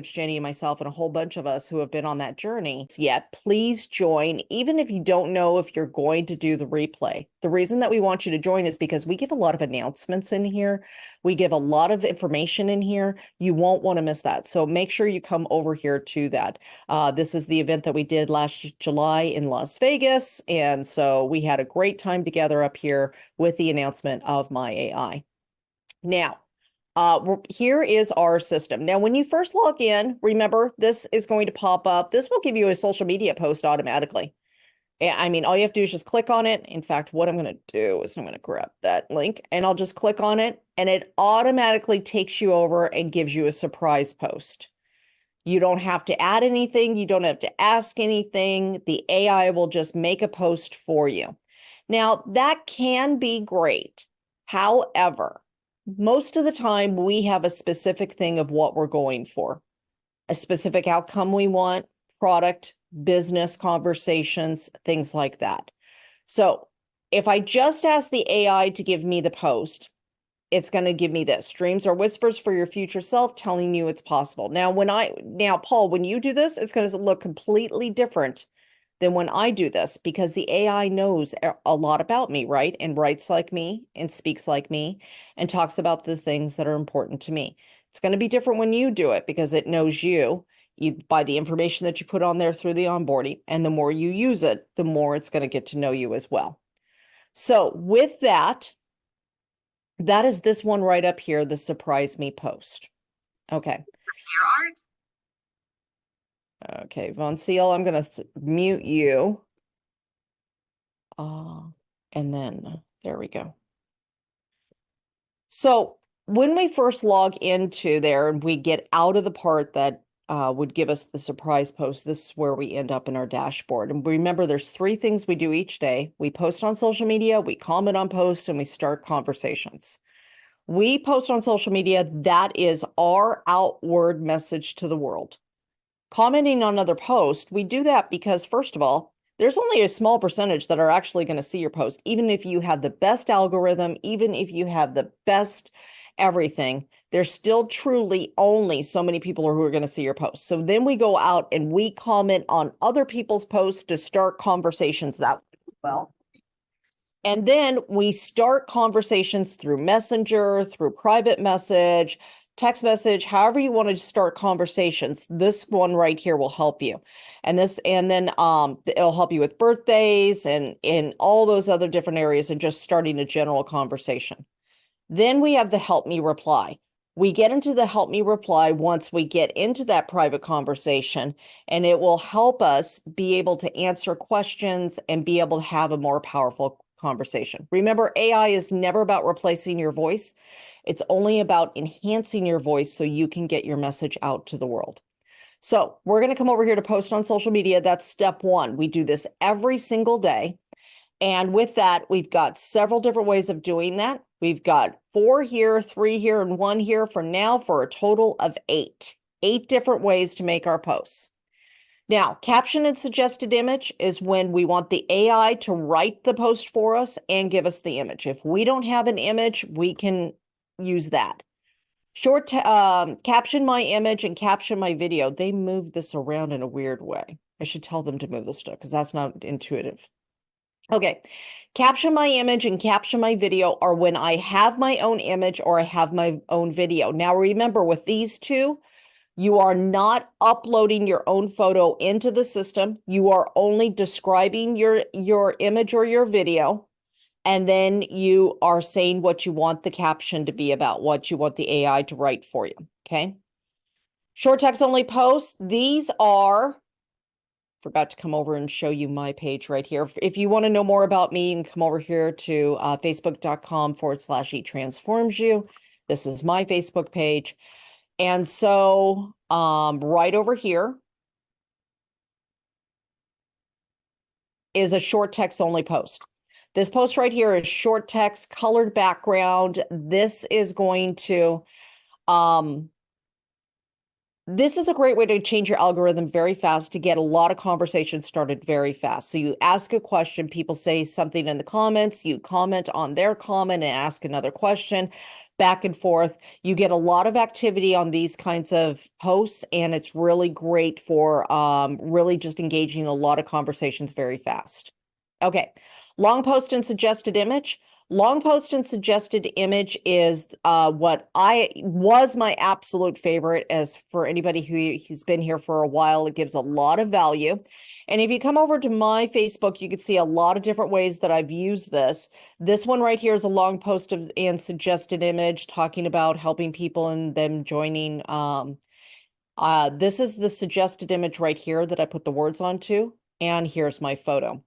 Jenny and myself and a whole bunch of us who have been on that journey yet, please join, even if you don't know if you're going to do the replay. The reason that we want you to join is because we give a lot of announcements in here. We give a lot of information in here. You won't want to miss that. So make sure you come over here to that. This is the event that we did last July in Las Vegas. And so we had a great time together up here with the announcement of My AI. Now, here is our system. Now, when you first log in, remember, this is going to pop up. This will give you a social media post automatically. I mean, all you have to do is just click on it. In fact, what I'm going to do is I'm going to grab that link and I'll just click on it and it automatically takes you over and gives you a surprise post. You don't have to add anything. You don't have to ask anything. The AI will just make a post for you. Now, that can be great. However, most of the time we have a specific thing of what we're going for, a specific outcome we want, product, business conversations, things like that. So if I just ask the AI to give me the post, it's going to give me this: dreams are whispers for your future self, telling you it's possible. Now, Paul, when you do this, it's going to look completely different than when I do this, because the AI knows a lot about me, right? And writes like me and speaks like me and talks about the things that are important to me. It's going to be different when you do it because it knows you by the information that you put on there through the onboarding. And the more you use it, the more it's going to get to know you as well. So with that, that is this one right up here, the surprise me post. Okay. Okay, Von Seal, I'm going to mute you. And then there we go. So when we first log into there and we get out of the part that would give us the surprise post, this is where we end up in our dashboard. And remember, there's 3 things we do each day. We post on social media, we comment on posts, and we start conversations. We post on social media. That is our outward message to the world. Commenting on other posts, we do that because, first of all, there's only a small percentage that are actually going to see your post. Even if you have the best algorithm, even if you have the best everything, there's still truly only so many people who are going to see your post. So then we go out and we comment on other people's posts to start conversations that way as well. And then we start conversations through Messenger, through private message, text message, however you want to start conversations. This one right here will help you. And then it'll help you with birthdays and in all those other different areas and just starting a general conversation. Then we have the help me reply. We get into the help me reply once we get into that private conversation, and it will help us be able to answer questions and be able to have a more powerful conversation. Remember, AI is never about replacing your voice. It's only about enhancing your voice so you can get your message out to the world. So we're going to come over here to post on social media. That's step 1. We do this every single day. And with that, we've got several different ways of doing that. We've got 4 here, 3 here, and 1 here for now, for a total of 8. 8 different ways to make our posts. Now, caption and suggested image is when we want the AI to write the post for us and give us the image. If we don't have an image, we can use that. Caption my image and caption my video. They moved this around in a weird way. I should tell them to move this stuff because that's not intuitive. Okay, caption my image and caption my video are when I have my own image or I have my own video. Now, remember, with these two, you are not uploading your own photo into the system. You are only describing your image or your video. And then you are saying what you want the caption to be about, what you want the AI to write for you, okay? Short text only posts. These are, forgot to come over and show you my page right here. If you want to know more about me, you can come over here to facebook.com/eTransformsYou. This is my Facebook page. And so right over here is a short text only post. This post right here is short text, colored background. This is going to This is a great way to change your algorithm very fast to get a lot of conversations started very fast. So you ask a question, people say something in the comments, you comment on their comment and ask another question, back and forth. You get a lot of activity on these kinds of posts, and it's really great for really just engaging a lot of conversations very fast. Okay, long post and suggested image. Long post and suggested image is what I was my absolute favorite. As for anybody who's been here for a while, it gives a lot of value. And if you come over to my Facebook, you can see a lot of different ways that I've used this. This one right here is a long post and suggested image talking about helping people and them joining. This is the suggested image right here that I put the words onto, and here's my photo.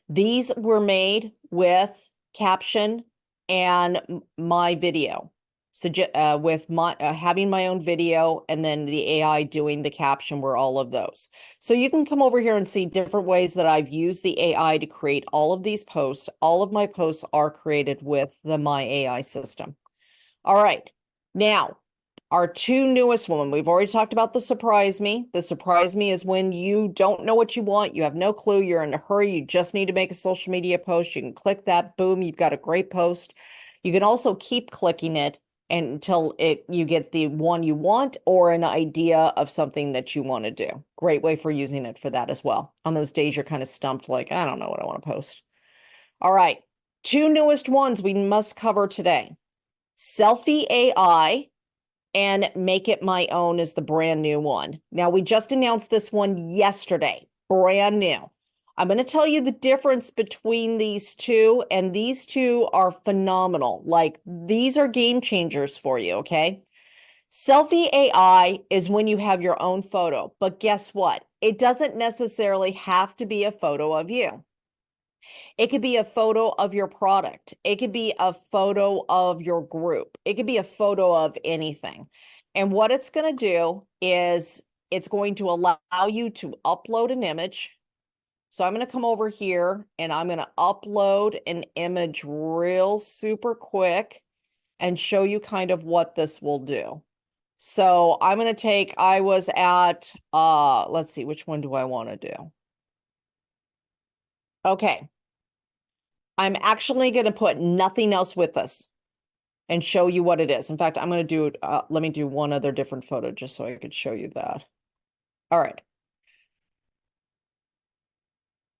These were made with caption and my video. So with my having my own video and then the AI doing the caption were all of those. So you can come over here and see different ways that I've used the AI to create all of these posts. All of my posts are created with the My AI system. All right. Now, our two newest one, we've already talked about the surprise me. The surprise me is when you don't know what you want, you have no clue, you're in a hurry, you just need to make a social media post. You can click that, boom, you've got a great post. You can also keep clicking it until you get the one you want or an idea of something that you want to do. Great way for using it for that as well. On those days you're kind of stumped, like, I don't know what I want to post. All right, two newest ones we must cover today. Selfie AI and Make It My Own is the brand new one. Now, we just announced this one yesterday, brand new. I'm going to tell you the difference between these two, and these two are phenomenal. Like, these are game changers for you, okay? Selfie AI is when you have your own photo, but guess what? It doesn't necessarily have to be a photo of you. It could be a photo of your product. It could be a photo of your group. It could be a photo of anything. And what it's going to do is it's going to allow you to upload an image. So I'm going to come over here and I'm going to upload an image real super quick and show you kind of what this will do. So I'm going to take, I was at, let's see, which one do I want to do? Okay. I'm actually going to put nothing else with this and show you what it is. In fact, I'm going to do, let me do one other different photo just so I could show you that. All right.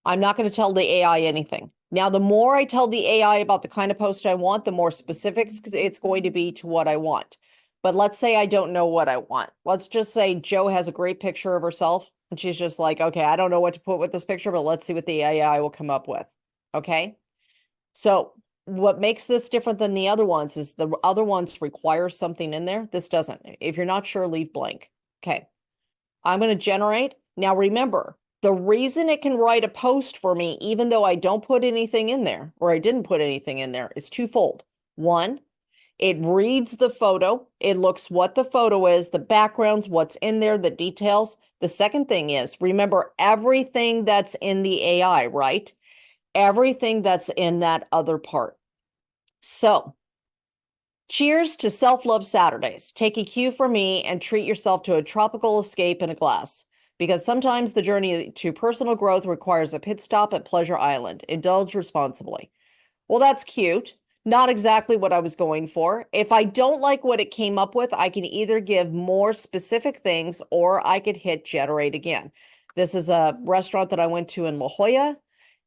I'm not going to tell the AI anything. Now, the more I tell the AI about the kind of post I want, the more specifics it's going to be to what I want. But let's say I don't know what I want. Let's just say Joe has a great picture of herself and she's just like, okay, I don't know what to put with this picture, but let's see what the AI will come up with. Okay. So what makes this different than the other ones is the other ones require something in there. This doesn't. If you're not sure, leave blank. Okay. I'm going to generate. Now remember, the reason it can write a post for me, even though I don't put anything in there, or I didn't put anything in there, is twofold. One, it reads the photo. It looks what the photo is, the backgrounds, what's in there, the details. The second thing is, remember everything that's in the AI, right? Everything that's in that other part. So, cheers to Self-Love Saturdays. Take a cue from me and treat yourself to a tropical escape in a glass. Because sometimes the journey to personal growth requires a pit stop at Pleasure Island. Indulge responsibly. Well, that's cute. Not exactly what I was going for. If I don't like what it came up with, I can either give more specific things or I could hit generate again. This is a restaurant that I went to in La Jolla,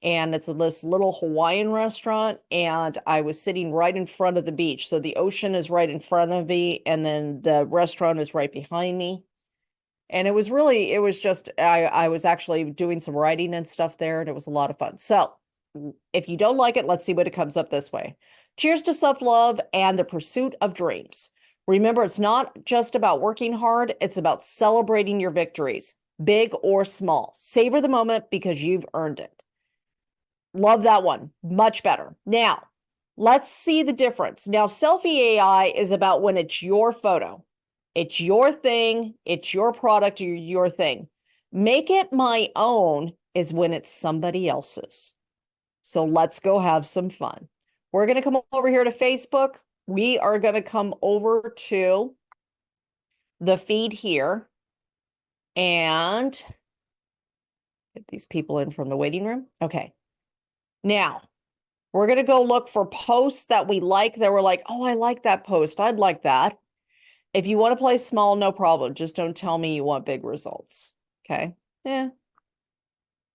and it's this little Hawaiian restaurant, and I was sitting right in front of the beach. So the ocean is right in front of me, and then the restaurant is right behind me. And it was really, it was just, I was actually doing some writing and stuff there, and it was a lot of fun. So if you don't like it, let's see what it comes up this way. Cheers to self-love and the pursuit of dreams. Remember, it's not just about working hard, it's about celebrating your victories, big or small. Savor the moment because you've earned it. Love that one. Much better. Now, let's see the difference. Now, selfie AI is about when it's your photo. It's your thing. It's your product or your thing. Make It My Own is when it's somebody else's. So let's go have some fun. We're going to come over here to Facebook. We are going to come over to the feed here and get these people in from the waiting room. Okay. Now, we're going to go look for posts that we like that we're like, oh, I like that post. I'd like that. If you want to play small, no problem. Just don't tell me you want big results. Okay. Yeah.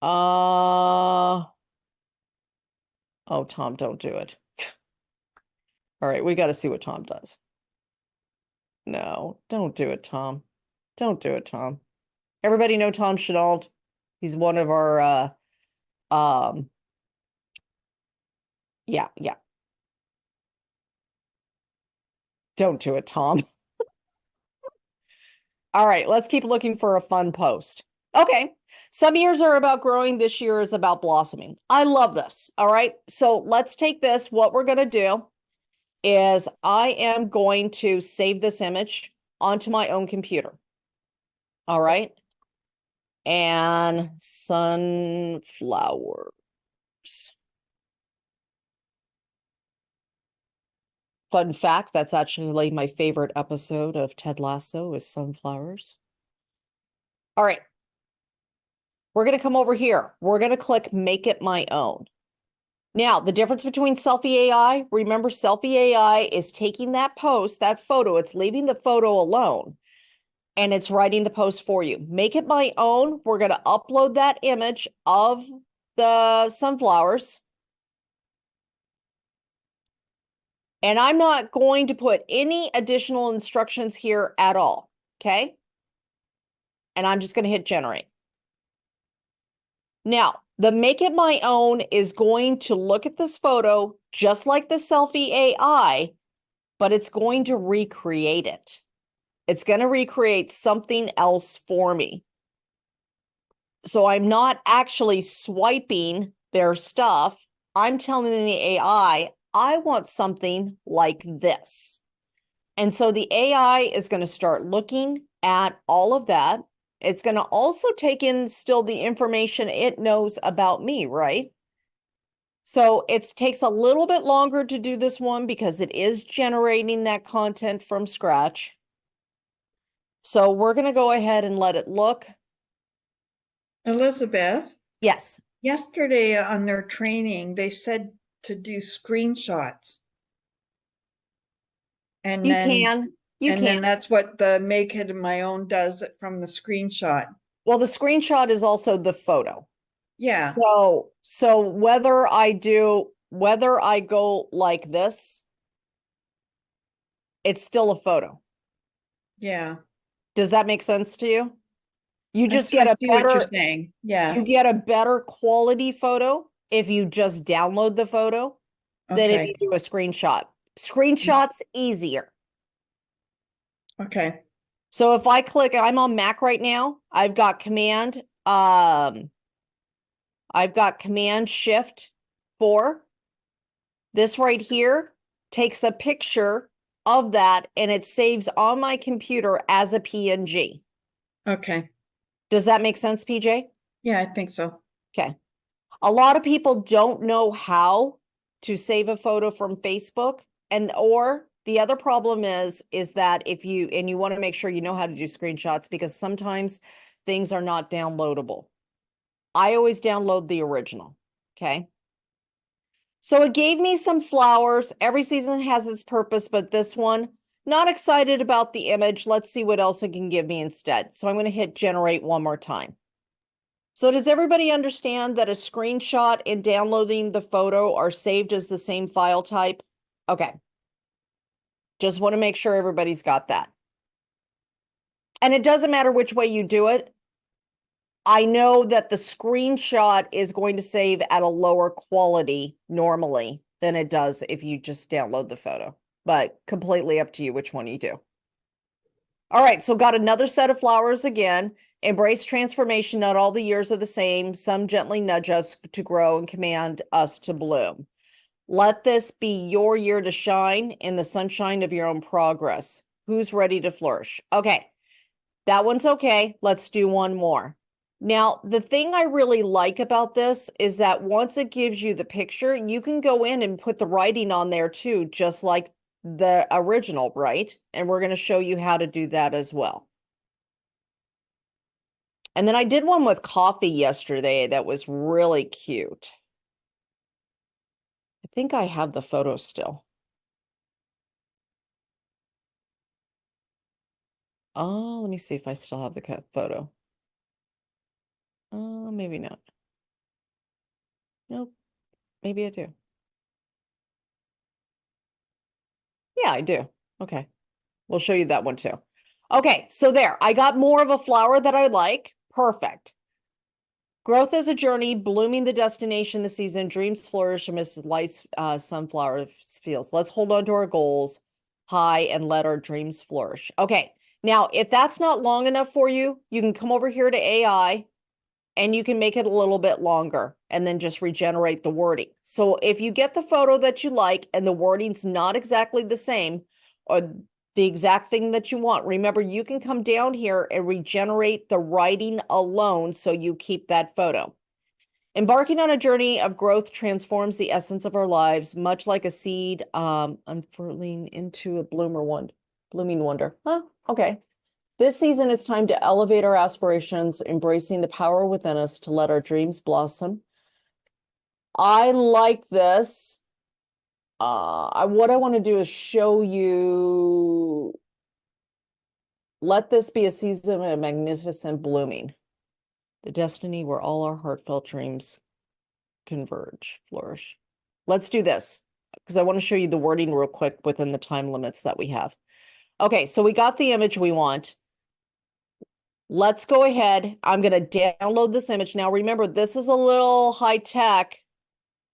Oh, Tom, don't do it. All right, we got to see what Tom does. No, don't do it, Tom. Don't do it, Tom. Everybody know Tom Chenault? He's one of our yeah. Don't do it, Tom. All right, let's keep looking for a fun post. Okay. Some years are about growing. This year is about blossoming. I love this. All right. So let's take this. What we're going to do is I am going to save this image onto my own computer. All right. And sunflowers. Fun fact, that's actually my favorite episode of Ted Lasso is sunflowers. All right. We're going to come over here. We're going to click Make It My Own. Now, the difference between Selfie AI, remember Selfie AI is taking that post, that photo, it's leaving the photo alone, and it's writing the post for you. Make It My Own. We're going to upload that image of the sunflowers. And I'm not going to put any additional instructions here at all, okay? And I'm just going to hit generate. Now, the Make It My Own is going to look at this photo just like the Selfie AI, but it's going to recreate it. It's going to recreate something else for me. So I'm not actually swiping their stuff. I'm telling the AI, I want something like this. And so the AI is going to start looking at all of that. It's going to also take in still the information it knows about me, right? So it takes a little bit longer to do this one because it is generating that content from scratch. So we're going to go ahead and let it look. Elizabeth, Yes. yesterday on their training, they said to do screenshots. And You then can. You and can. then that's what the Make It My Own does from the screenshot. Well, the screenshot is also the photo. Yeah. So whether I go like this, it's still a photo. Yeah. Does that make sense to you? You I just sort get of a see what you're better, saying. Yeah. you get a better quality photo if you just download the photo than if Okay. you do a screenshot. Screenshot's easier. Okay. So if I click, I'm on Mac right now. I've got Command Shift 4. This right here takes a picture of that and it saves on my computer as a PNG. Okay. Does that make sense, PJ? Yeah, I think so. Okay. A lot of people don't know how to save a photo from Facebook, and or the other problem is that if you want to make sure you know how to do screenshots because sometimes things are not downloadable. I always download the original. Okay. So it gave me some flowers. Every season has its purpose, but this one, not excited about the image. Let's see what else it can give me instead. So I'm going to hit generate one more time. So does everybody understand that a screenshot and downloading the photo are saved as the same file type? Okay. Just want to make sure everybody's got that. And it doesn't matter which way you do it. I know that the screenshot is going to save at a lower quality normally than it does if you just download the photo, but completely up to you which one you do. All right, so got another set of flowers again. Embrace transformation. Not all the years are the same. Some gently nudge us to grow and command us to bloom. Let this be your year to shine in the sunshine of your own progress. Who's ready to flourish? Okay, that one's okay. Let's do one more. Now, the thing I really like about this is that once it gives you the picture, you can go in and put the writing on there too, just like the original, right? And we're going to show you how to do that as well. And then I did one with coffee yesterday that was really cute. I think I have the photo still. Oh, let me see if I still have the photo. Maybe not. Nope, maybe I do. Yeah, I do. Okay. We'll show you that one too. Okay, so there, I got more of a flower that I like. Perfect. Growth is a journey, blooming the destination, the season, dreams flourish amidst life's sunflower fields. Let's hold on to our goals high and let our dreams flourish. Okay, now if that's not long enough for you, you can come over here to AI and you can make it a little bit longer and then just regenerate the wording. So if you get the photo that you like and the wording's not exactly the same or the exact thing that you want, remember you can come down here and regenerate the writing alone so you keep that photo. Embarking on a journey of growth transforms the essence of our lives, much like a seed unfurling into a blooming wonder. Huh? Okay. This season, it's time to elevate our aspirations, embracing the power within us to let our dreams blossom. I like this. What I want to do is show you, let this be a season of magnificent blooming, the destiny where all our heartfelt dreams converge, flourish. Let's do this because I want to show you the wording real quick within the time limits that we have. Okay, so we got the image we want. Let's go ahead. I'm going to download this image. Now, remember, this is a little high tech,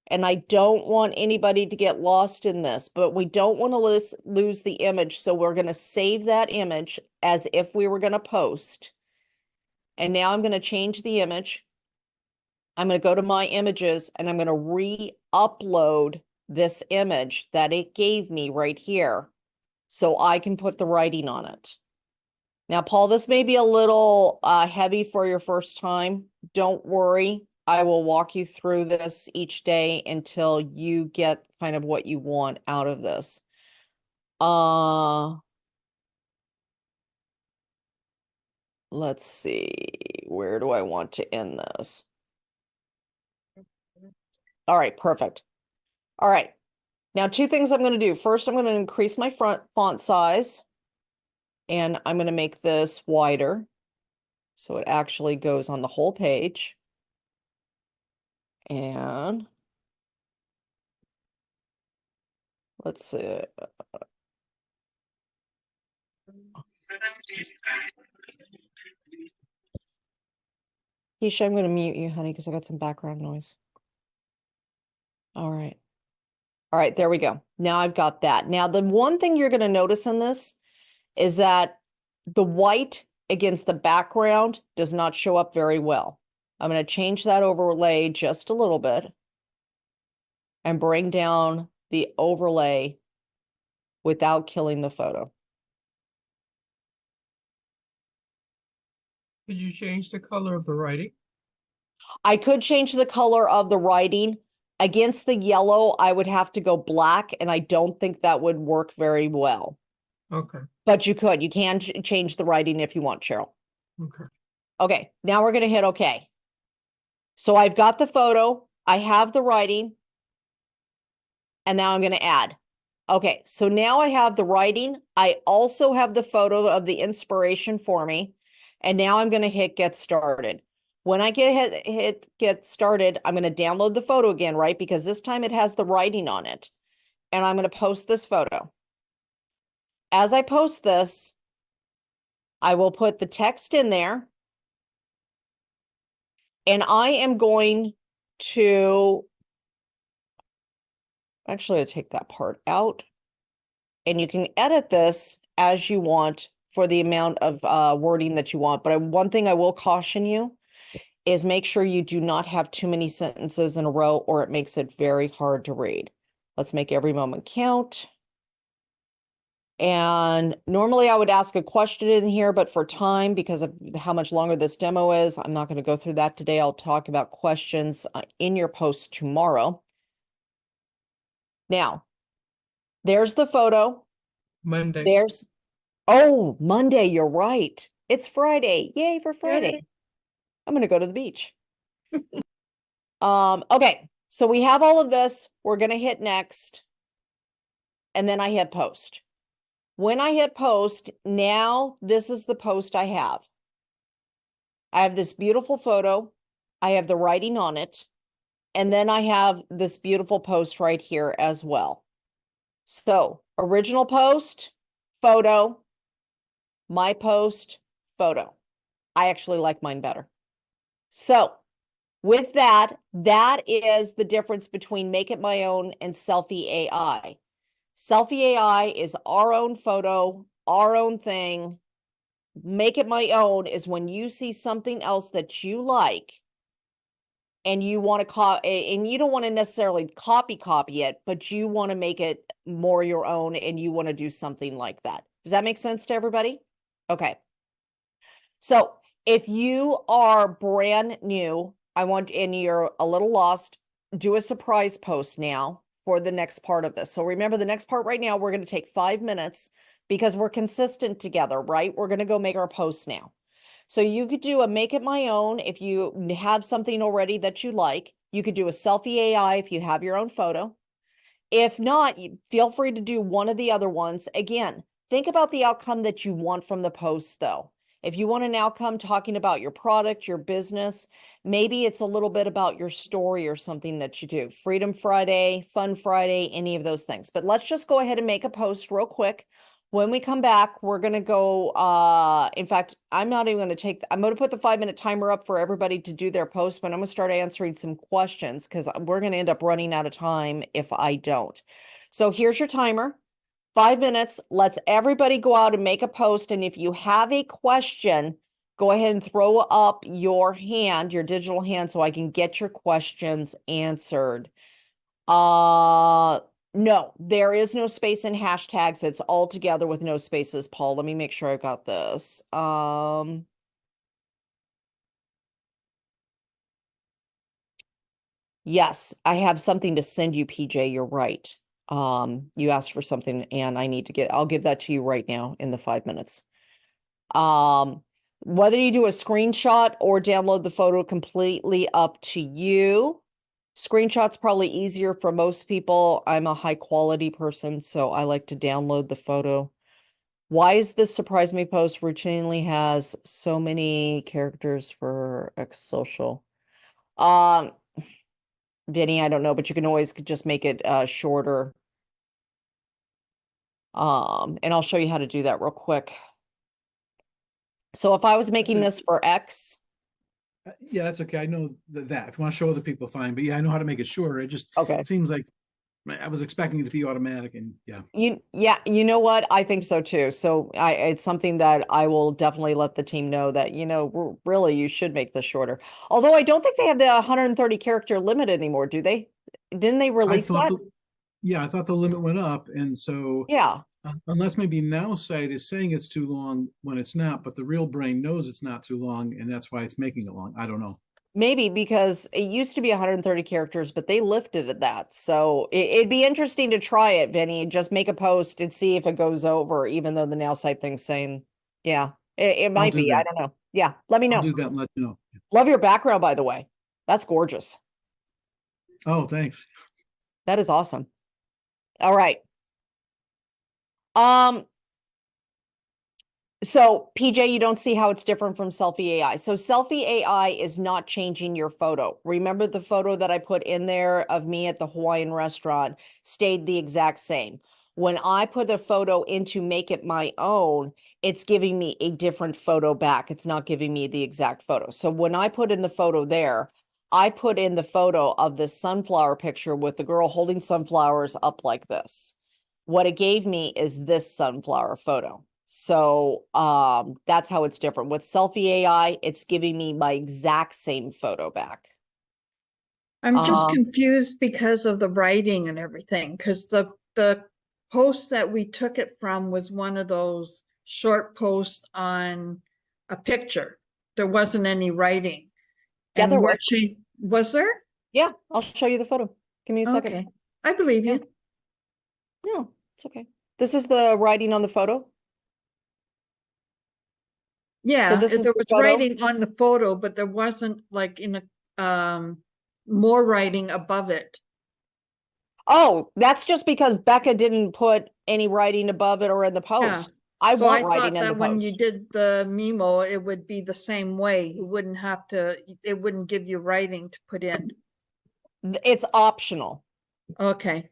and I don't want anybody to get lost in this, but we don't want to lose the image. So we're going to save that image as if we were going to post. And now I'm going to change the image. I'm going to go to my images and I'm going to re-upload this image that it gave me right here so I can put the writing on it. Now, Paul, this may be a little heavy for your first time. Don't worry. I will walk you through this each day until you get kind of what you want out of this. Let's see. Where do I want to end this? All right, perfect. All right. Now, two things I'm going to do. First, I'm going to increase my font size, and I'm going to make this wider so it actually goes on the whole page. And let's see. Keisha, I'm going to mute you, honey, because I got some background noise. All right. All right, there we go. Now I've got that. Now, the one thing you're going to notice in this is that the white against the background does not show up very well. I'm going to change that overlay just a little bit and bring down the overlay without killing the photo. Could you change the color of the writing? I could change the color of the writing. Against the yellow, I would have to go black, and I don't think that would work very well. Okay, But you could. You can change the writing if you want, Cheryl. okay. Okay, now we're going to hit OK. So I've got the photo, I have the writing, and now I'm going to add. Okay, so now I have the writing. I also have the photo of the inspiration for me. And now I'm going to hit get started. When I hit get started, I'm going to download the photo again, right? Because this time it has the writing on it. And I'm going to post this photo. As I post this, I will put the text in there. And I am going to actually take that part out. And you can edit this as you want for the amount of wording that you want. But one thing I will caution you is make sure you do not have too many sentences in a row or it makes it very hard to read. Let's make every moment count. And normally I would ask a question in here, but for time, because of how much longer this demo is, I'm not going to go through that today. I'll talk about questions in your post tomorrow. Now, There's the photo. Monday. There's, oh, Monday, you're right. It's Friday. Yay for Friday. Yay. I'm going to go to the beach. Okay, so we have all of this. We're going to hit next. And then I hit post. When I hit post, now this is the post I have. I have this beautiful photo. I have the writing on it. And then I have this beautiful post right here as well. So original post, photo, my post, photo. I actually like mine better. So with that, that is the difference between Make It My Own and Selfie AI. Selfie AI is our own photo, our own thing. Make It My Own is when you see something else that you like and you want to and you don't want to necessarily copy it, but you want to make it more your own and you want to do something like that. Does that make sense to everybody? Okay. So if you are brand new, and you're a little lost, do a surprise post now for the next part of this. So remember, the next part right now, we're going to take 5 minutes because we're consistent together, right? We're going to go make our posts now. So you could do a Make It My Own if you have something already that you like. You could do a Selfie AI if you have your own photo. If not, feel free to do one of the other ones. Again, think about the outcome that you want from the post, though. If you want an outcome talking about your product, your business, maybe it's a little bit about your story or something that you do. Freedom Friday, Fun Friday, any of those things. But let's just go ahead and make a post real quick. When we come back, we're going to go, in fact, I'm not even going to I'm going to put the 5-minute timer up for everybody to do their post, but I'm going to start answering some questions because we're going to end up running out of time if I don't. So here's your timer, 5 minutes. Let's everybody go out and make a post. And if you have a question, go ahead and throw up your hand, your digital hand, so I can get your questions answered. No, there is no space in hashtags. It's all together with no spaces, Paul. Let me make sure I got this. Yes, I have something to send you, PJ. You're right. You asked for something and I'll give that to you right now in the 5 minutes. Whether you do a screenshot or download the photo, completely up to you. Screenshot's probably easier for most people. I'm a high quality person, so I like to download the photo. Why is this surprise me post routinely has so many characters for X social? Vinny, I don't know, but you can always just make it shorter. And I'll show you how to do that real quick. So if I was making this for X, Yeah, that's okay. I know that. If you want to show other people, fine. But yeah, I know how to make it shorter. It just okay. seems like I was expecting it to be automatic, and yeah. You know what? I think so too. So it's something that I will definitely let the team know that, really you should make this shorter. Although I don't think they have the 130 character limit anymore, do they? Didn't they release that? I thought the limit went up, and so Yeah. Unless maybe Nowsite is saying it's too long when it's not, but the real brain knows it's not too long, and that's why it's making it long. I don't know. Maybe because it used to be 130 characters, but they lifted that. So it'd be interesting to try it, Vinny. Just make a post and see if it goes over, even though the Nowsite thing's saying, yeah, it might be. I don't know. Yeah, let me I'll know. do that and let you know. Love your background, by the way. That's gorgeous. Oh, thanks. That is awesome. All right. So PJ, you don't see how it's different from Selfie AI. So Selfie AI is not changing your photo. Remember the photo that I put in there of me at the Hawaiian restaurant stayed the exact same. When I put a photo into Make It My Own, it's giving me a different photo back. It's not giving me the exact photo. So when I put in the photo there, I put in the photo of this sunflower picture with the girl holding sunflowers up like this. What it gave me is this sunflower photo. So that's how it's different. With Selfie AI, it's giving me my exact same photo back. I'm just confused because of the writing and everything, because the post that we took it from was one of those short posts on a picture. There wasn't any writing. Yeah, And there we're was. Was there? Yeah, I'll show you the photo. Give me a second. Okay, I believe you. Yeah, It's okay. This is the writing on the photo. Yeah, this is there the was photo? writing on the photo, but there wasn't like more writing above it. Oh, that's just because Becca didn't put any writing above it or in the Yeah. post. I So want I writing thought in the that when you post. did the memo, it would be the same way. You wouldn't have to, it wouldn't give you writing to put in. It's optional. Okay,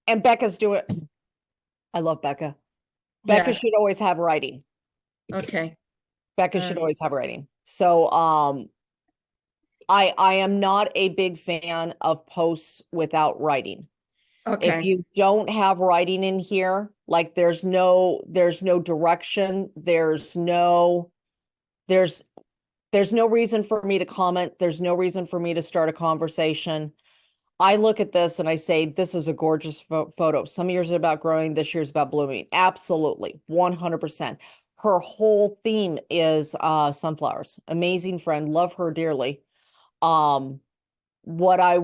And Becca's doing, I love Becca. Becca yeah, should always have writing. okay, Becca all should right, always have writing. So, I am not a big fan of posts without writing. If okay, you don't have writing in here, like there's no direction, there's no reason for me to comment, there's no reason for me to start a conversation. I look at this and I say, this is a gorgeous photo. Some years are about growing, this year's about blooming. Absolutely, 100%. Her whole theme is sunflowers. Amazing friend, love her dearly. Um, what I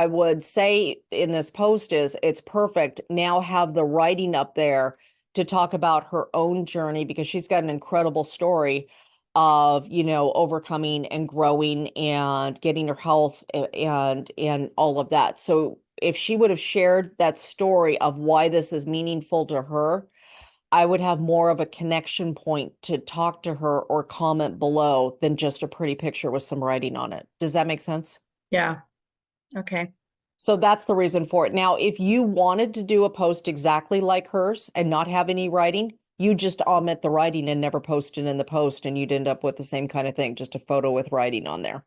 would say in this post is it's perfect. Now have the writing up there to talk about her own journey because she's got an incredible story of, overcoming and growing and getting her health and all of that. So if she would have shared that story of why this is meaningful to her, I would have more of a connection point to talk to her or comment below than just a pretty picture with some writing on it. Does that make sense? yeah, okay, So that's the reason for it. Now, if you wanted to do a post exactly like hers and not have any writing, you just omit the writing and never post it in the post, and you'd end up with the same kind of thing, just a photo with writing on there.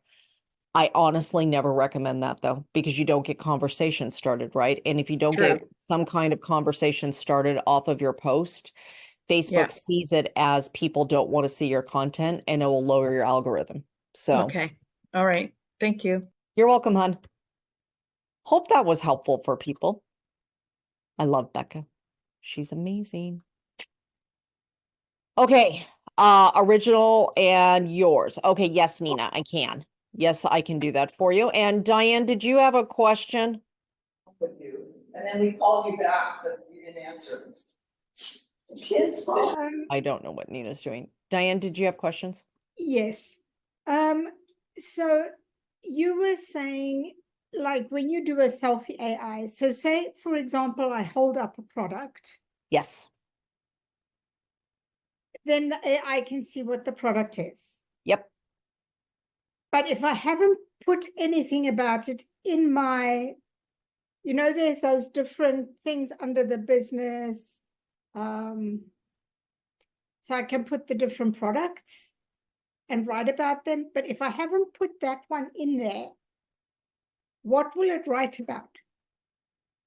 I honestly never recommend that though, because you don't get conversation started, right? And if you don't true, get some kind of conversation started off of your post, yeah, Facebook sees it as people don't want to see your content and it will lower your algorithm. So okay, all right, thank you. you're welcome, hon. Hope that was helpful for people. I love Becca. She's amazing. Okay, original and yours. Okay, yes, Nina, I can. Yes, I can do that for you. And Diane, did you have a question? With you, and then we called you back, but you didn't answer. Kids, I don't know what Nina's doing. Diane, did you have questions? Yes. Um, so you were saying, like when you do a selfie AI, so say, for example, I hold up a product, Yes. then the AI can see what the product is. Yep. But if I haven't put anything about it in my, there's those different things under the business. So I can put the different products and write about them. But if I haven't put that one in there, what will it write about?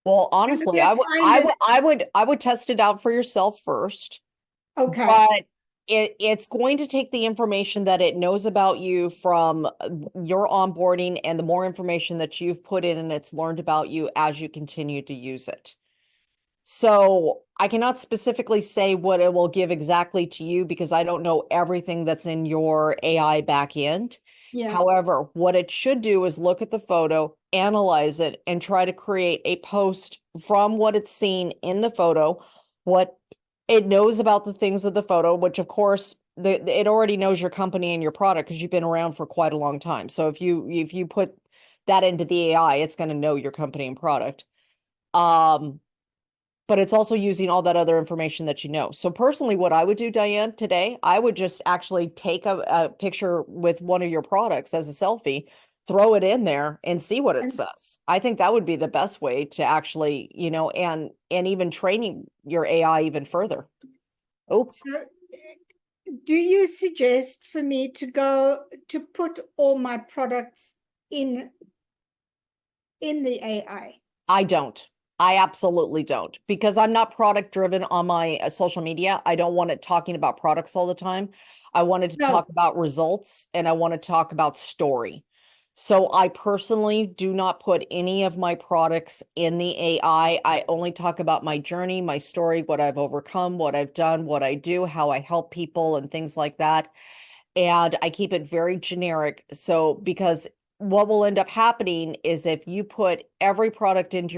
Well, honestly, I would test it out for yourself first. Okay. But it's going to take the information that it knows about you from your onboarding and the more information that you've put in and it's learned about you as you continue to use it. So I cannot specifically say what it will give exactly to you because I don't know everything that's in your AI backend. Yeah. However, what it should do is look at the photo, analyze it, and try to create a post from what it's seen in the photo, what it knows about the things of the photo, which of course it already knows your company and your product because you've been around for quite a long time. So if you put that into the AI, it's going to know your company and product. But it's also using all that other information that you know. So personally, what I would do, Diane, today, I would just actually take a picture with one of your products as a selfie, throw it in there and see what it says. I think that would be the best way to actually, and even training your AI even further. Oops. So do you suggest for me to go to put all my products in the AI? I don't. I absolutely don't because I'm not product driven on my social media. I don't want it talking about products all the time. I wanted to talk about results and I want to talk about story. So I personally do not put any of my products in the AI. I only talk about my journey, my story, what I've overcome, what I've done, what I do, how I help people and things like that. And I keep it very generic. So because what will end up happening is if you put every product into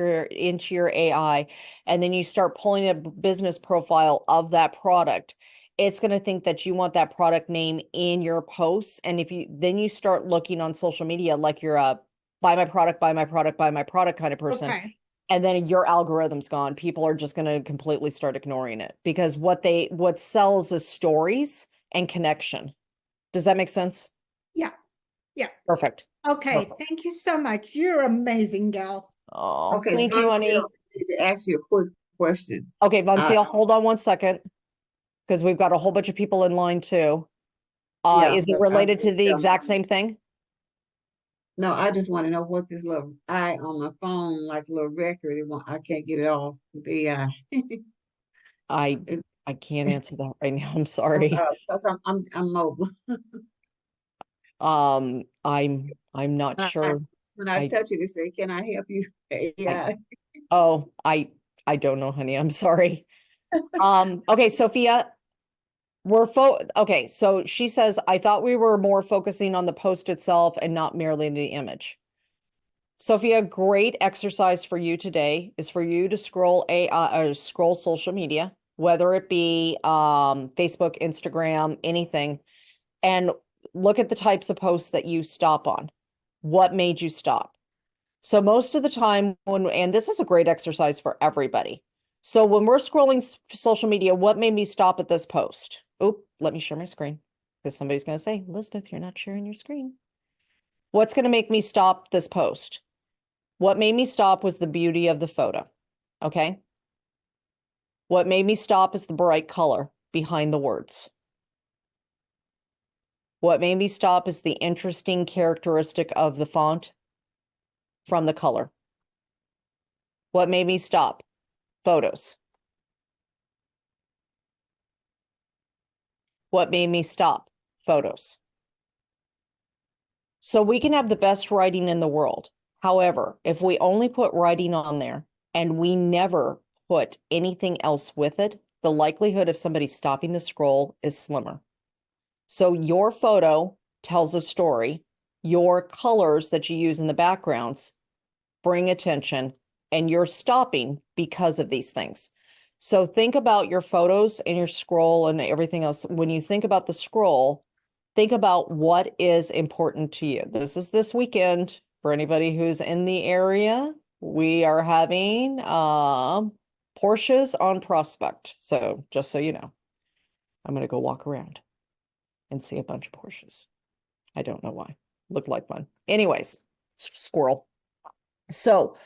your AI and then you start pulling a business profile of that product, it's going to think that you want that product name in your posts. And if you then you start looking on social media like you're a buy my product, buy my product, buy my product kind of person. Okay. And then your algorithm's gone. People are just going to completely start ignoring it because what sells is stories and connection. Does that make sense? Yeah. Yeah. Perfect. Okay. Perfect. Thank you so much. You're amazing, gal. Oh, Okay, thank you, honey. I need to ask you a quick question. Okay, Von Seal, hold on one second because we've got a whole bunch of people in line too. Yeah, Is it but related to the yeah. exact same thing? No, I just want to know what this little eye on my phone, like a little record. I can't get it off with the AI. I can't answer that right now. I'm sorry. Because I'm mobile. I'm not sure. When I touch it, it say, "Can I help you?" AI. Oh, I don't know, honey. I'm sorry. Okay, Sophia, okay, so she says, I thought we were more focusing on the post itself and not merely the image. Sophia, great exercise for you today is for you to scroll or scroll social media, whether it be Facebook, Instagram, anything, and look at the types of posts that you stop on. What made you stop? So most of the time and this is a great exercise for everybody. So when we're scrolling social media, what made me stop at this post? Oh, let me share my screen because somebody's going to say, Elizabeth, you're not sharing your screen. What's going to make me stop this post? What made me stop was the beauty of the photo. Okay. What made me stop is the bright color behind the words. What made me stop is the interesting characteristic of the font from the color. What made me stop? Photos. What made me stop? Photos. So we can have the best writing in the world. However, if we only put writing on there and we never put anything else with it, the likelihood of somebody stopping the scroll is slimmer. So your photo tells a story. Your colors that you use in the backgrounds bring attention, and you're stopping because of these things. So think about your photos and your scroll and everything else. When you think about the scroll, think about what is important to you. This is this weekend for anybody who's in the area. We are having Porsches on Prospect. So just so you know, I'm going to go walk around and see a bunch of Porsches. I don't know why. Looked like fun. Anyways, squirrel. So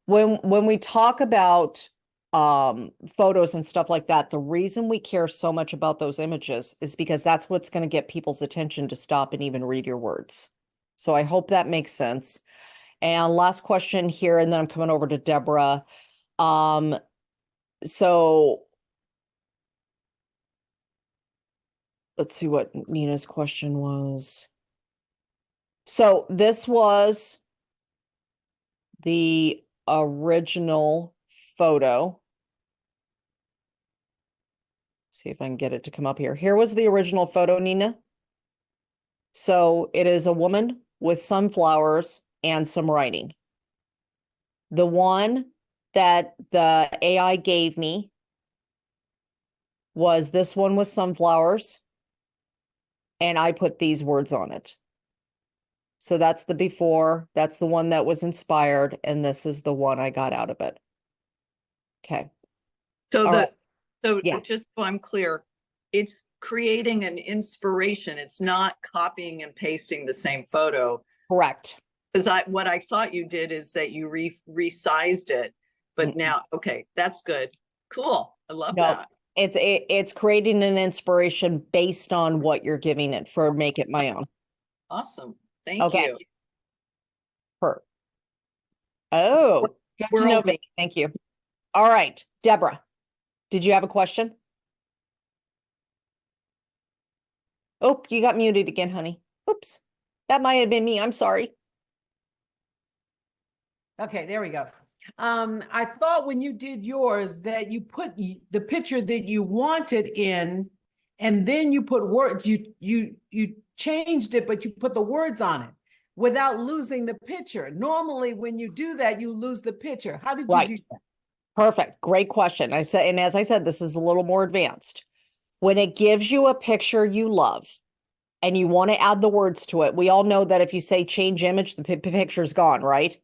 when we talk about photos and stuff like that, the reason we care so much about those images is because that's what's going to get people's attention to stop and even read your words. So I hope that makes sense. And last question here, and then I'm coming over to Deborah. So let's see what Nina's question was. So this was the original photo. See if I can get it to come up here. Here was the original photo, Nina. So it is a woman with sunflowers and some writing. The one that the AI gave me was this one with sunflowers, and I put these words on it. So that's the before, that's the one that was inspired, and this is the one I got out of it. Okay. So All right. so just so I'm clear, it's creating an inspiration. It's not copying and pasting the same photo. Correct. Because what I thought you did is that you resized it, but now, okay, that's good. Cool. I love that. It's creating an inspiration based on what you're giving it for Make It My Own. Awesome. Thank you. Oh, good We're to know. all making- Thank you. All right, Deborah, did you have a question? Oh, you got muted again, honey. Oops, that might have been me. I'm sorry. Okay, there we go. I thought when you did yours that you put the picture that you wanted in, and then you put words. You changed it, but you put the words on it. without losing the picture. Normally, when you do that, you lose the picture. How did you Right. do that? Perfect. Great question. I said, and as I said, this is a little more advanced. When it gives you a picture you love and you want to add the words to it, we all know that if you say change image, the picture's gone, right?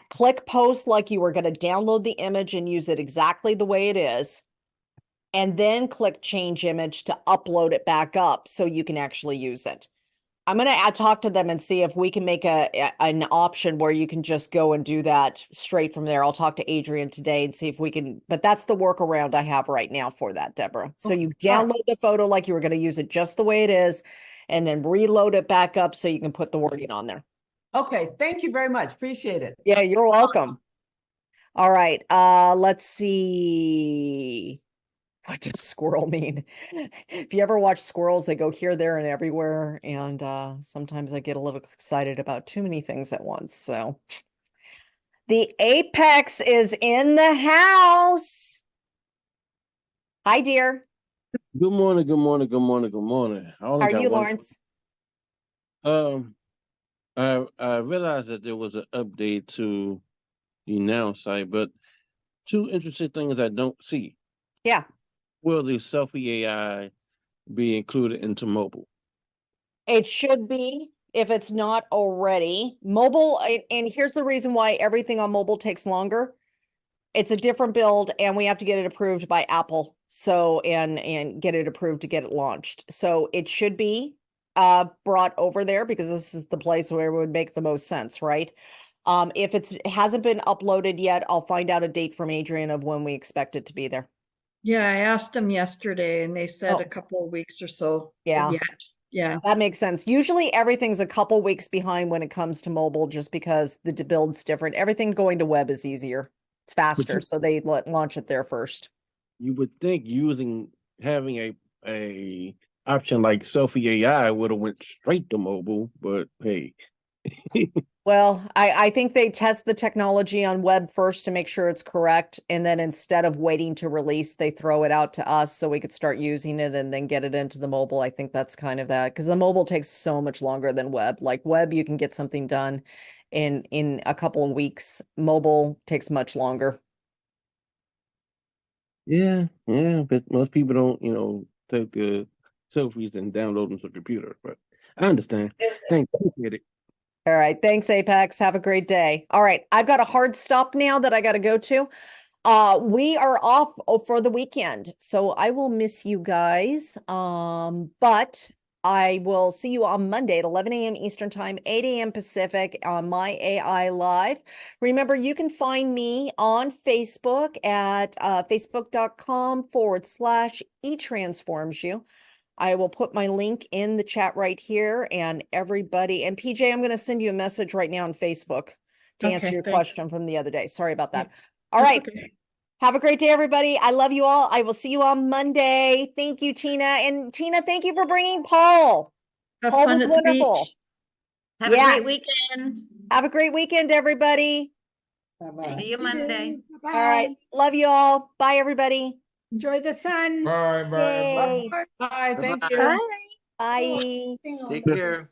Click post like you were going to download the image and use it exactly the way it is. And then click change image to upload it back up so you can actually use it. I'm going to talk to them and see if we can make an option where you can just go and do that straight from there. I'll talk to Adrian today and see if we can, but that's the workaround I have right now for that, Deborah. So you download the photo like you were going to use it just the way it is, and then reload it back up so you can put the wording on there. Okay, thank you very much. Appreciate it. Yeah, you're welcome. All right, let's see. What does squirrel mean? If you ever watch squirrels, they go here, there, and everywhere. And sometimes I get a little excited about too many things at once. So the apex is in the house. Hi, dear. Good morning, good morning, good morning, good morning. I How only are got you, one. Lawrence? I realized that there was an update to the Now site, but two interesting things I don't see. Yeah. Will the selfie AI be included into mobile? It should be, if it's not already. Mobile, and here's the reason why everything on mobile takes longer. It's a different build and we have to get it approved by Apple. So, and get it approved to get it launched. So it should be brought over there because this is the place where it would make the most sense, right? If it hasn't been uploaded yet, I'll find out a date from Adrian of when we expect it to be there. Yeah, I asked them yesterday and they said Oh. a couple of weeks or so. Yeah. Yet. Yeah. That makes sense. Usually everything's a couple weeks behind when it comes to mobile just because the build's different. Everything going to web is easier. It's faster, so they launch it there first. You would think having a option like selfie AI would have went straight to mobile, but hey. Well, I think they test the technology on web first to make sure it's correct. And then instead of waiting to release, they throw it out to us so we could start using it and then get it into the mobile. I think that's kind of that because the mobile takes so much longer than web. Like web, you can get something done in a couple of weeks. Mobile takes much longer. Yeah, but most people don't, take the selfies and download them to the computer. But I understand. Thank you. Appreciate it. All right. Thanks, Apex. Have a great day. All right. I've got a hard stop now that I got to go to. We are off for the weekend, so I will miss you guys. But I will see you on Monday at 11 a.m. Eastern Time, 8 a.m. Pacific on My AI Live. Remember, you can find me on Facebook at facebook.com/eTransformsYou. I will put my link in the chat right here and everybody. And PJ, I'm going to send you a message right now on Facebook to answer Okay, your thanks. question from the other day. Sorry about that. Yeah, All that's right. okay. Have a great day, everybody. I love you all. I will see you on Monday. Thank you, Tina. And Tina, thank you for bringing Paul. Have Paul fun was at the wonderful. beach. Have a great Yes. weekend. Have a great weekend, everybody. Bye-bye. See you Monday. All right. Love you all. Bye, everybody. Enjoy the sun. Bye, bye, everyone. Yay. Bye, thank you. Bye. Bye. Take care.